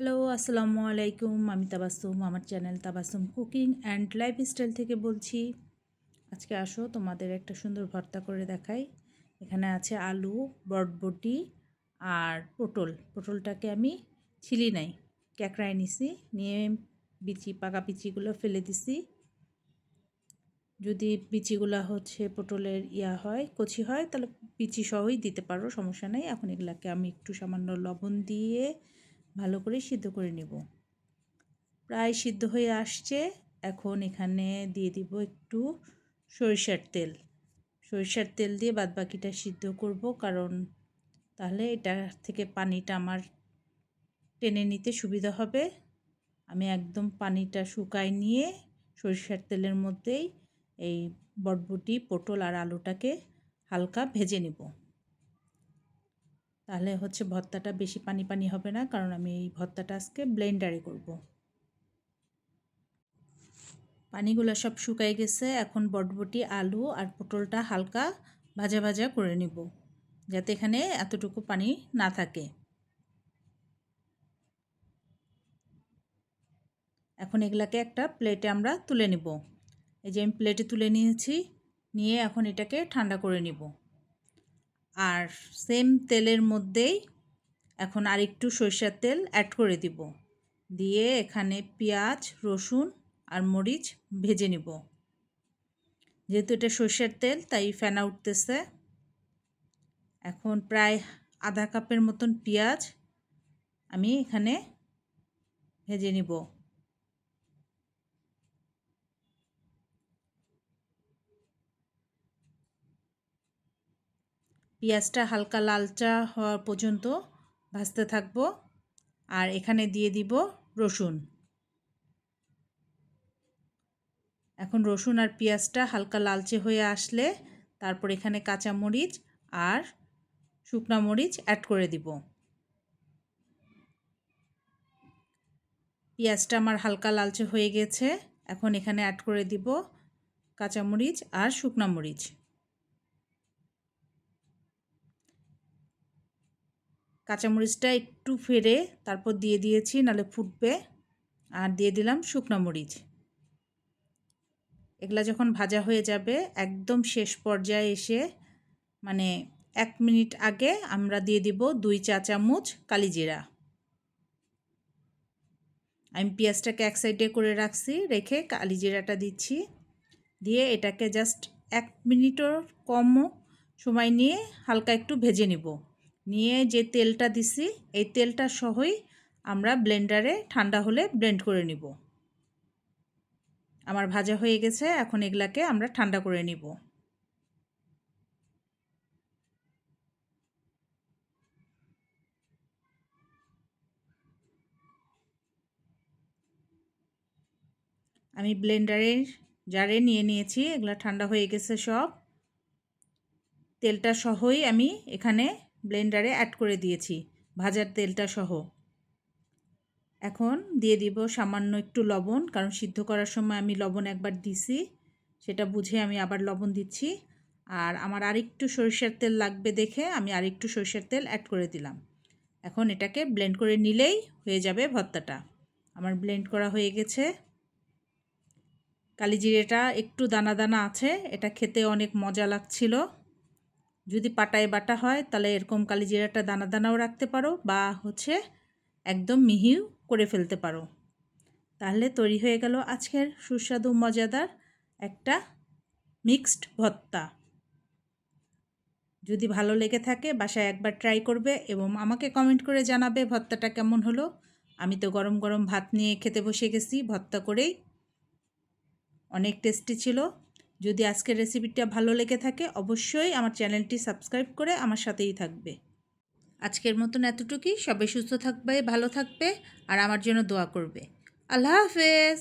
Hello, আসসালামু আলাইকুম। আমি তাবাসসুম, আমার channel Tabassum cooking and lifestyle থেকে বলছি। আজকে আসো তোমাদের একটা সুন্দর ভর্তা করে দেখাই। এখানে আছে আলু, বরবটি আর পটলটাকে আমি ছিলি নাই, ক্যাকড়ায় নিছি, নিয়ে পাকা বিচিগুলো ফেলে দিছি। যদি বিচিগুলা পটলের হয়, কচি হয়, তাহলে বিচি সহই দিতে পারো, সমস্যা নেই। এখন এগুলাকে আমি একটু সামান্য লবণ দিয়ে ভালো করে সিদ্ধ করে নেব। প্রায় সিদ্ধ হয়ে আসছে। এখন এখানে দিয়ে দিব একটু সরিষার তেল দিয়ে বাদবাকিটা সিদ্ধ করব, কারণ তাহলে এটা থেকে পানিটা আমার টেনে নিতে সুবিধা হবে। আমি একদম পানিটা শুকাই নিয়ে সরিষার তেলের মধ্যেই এই বরবটি, পটল আর আলুটাকে হালকা ভেজে নেব। তাহলে ভর্তাটা বেশি পানি পানি হবে না, কারণ আমি এই ভর্তাটা আজকে ব্লেন্ডারে করব। পানিগুলো সব শুকাই গেছে। এখন বরবটি, আলু আর পটলটা হালকা ভাজা ভাজা করে নিব, যাতে এখানে এতটুকু পানি না থাকে। এখন এগুলাকে একটা প্লেটে আমরা তুলে নিব। এই যে আমি প্লেটে তুলে নিয়েছি, নিয়ে এখন এটাকে ঠান্ডা করে নিব। আর সেম তেলের মধ্যেই এখন আরেকটু সরিষার তেল অ্যাড করে দিব, দিয়ে এখানে পেঁয়াজ, রসুন আর মরিচ ভেজে নিব। যেহেতু এটা সরিষার তেল, তাই ফেনা উঠতেছে। এখন প্রায় আধা কাপের মতন পেঁয়াজ আমি এখানে ভেজে নিব। পেঁয়াজটা হালকা লালচা হওয়া পর্যন্ত ভাজতে থাকব। আর এখানে দিয়ে দিব রসুন। এখন রসুন আর পেঁয়াজটা হালকা লালচে হয়ে আসলে তারপর এখানে কাঁচা মরিচ আর শুকনা মরিচ অ্যাড করে দিব। পেঁয়াজটা আমার হালকা লালচে হয়ে গেছে। এখন এখানে অ্যাড করে দিব কাঁচামরিচ আর শুকনা মরিচ। কাঁচামরিচটা একটু ফেরে তারপর দিয়ে দিয়েছি, নালে ফুটবে। আর দিয়ে দিলাম শুকনো মরিচ। এগুলা যখন ভাজা হয়ে যাবে, একদম শেষ পর্যায়ে এসে মানে 1 মিনিট আগে আমরা দিয়ে দিব 2 চা চামচ কালিজিরা। আমি পেঁয়াজটাকে এক সাইডে করে রাখছি, রেখে কালিজিরাটা দিচ্ছি। দিয়ে এটাকে জাস্ট 1 মিনিটও কম সময় নিয়ে হালকা একটু ভেজে নিব। নিয়ে যে তেলটা দিছি, এই তেলটা সহই আমরা ব্লেন্ডারে ঠান্ডা হলে ব্লেন্ড করে নিব। আমার ভাজা হয়ে গেছে। এখন এগুলাকে আমরা ঠান্ডা করে নিব। আমি ব্লেন্ডারের জারে নিয়ে নিয়েছি, এগুলা ঠান্ডা হয়ে গেছে সব। তেলটা সহই আমি এখানে ব্লেন্ডারে অ্যাড করে দিয়েছি, ভাজার তেলটা সহ। এখন দিয়ে দিব সামান্য একটু লবণ, কারণ সিদ্ধ করার সময় আমি লবণ একবার দিছি, সেটা বুঝে আমি আবার লবণ দিচ্ছি। আর আমার আরেকটু সরিষার তেল লাগবে দেখে আমি আরেকটু সরিষার তেল অ্যাড করে দিলাম। এখন এটাকে ব্লেন্ড করে নিলেই হয়ে যাবে ভর্তাটা। আমার ব্লেন্ড করা হয়ে গেছে। কালিজিরাটা একটু দানা দানা আছে, এটা খেতে অনেক মজা লাগছিল। যদি পাটায় বাটা হয় তাহলে এরকম কালিজিরাটা দানা দানাও রাখতে পারো, বা একদম মিহিও করে ফেলতে পারো। তাহলে তৈরি হয়ে গেল আজকের সুস্বাদু মজাদার একটা মিক্সড ভর্তা। যদি ভালো লেগে থাকে বাসায় একবার ট্রাই করবে এবং আমাকে কমেন্ট করে জানাবে ভর্তাটা কেমন হলো। আমি তো গরম গরম ভাত নিয়ে খেতে বসে গেছি ভর্তা করেই। অনেক টেস্টি ছিল। যদি আজকের রেসিপিটা ভালো লেগে থাকে অবশ্যই আমার চ্যানেলটি সাবস্ক্রাইব করে আমার সাথেই থাকবে। আজকের মতন এতটুকুই। সবাই সুস্থ থাকবে, ভালো থাকবে আর আমার জন্য দোয়া করবে। আল্লাহ হাফেজ।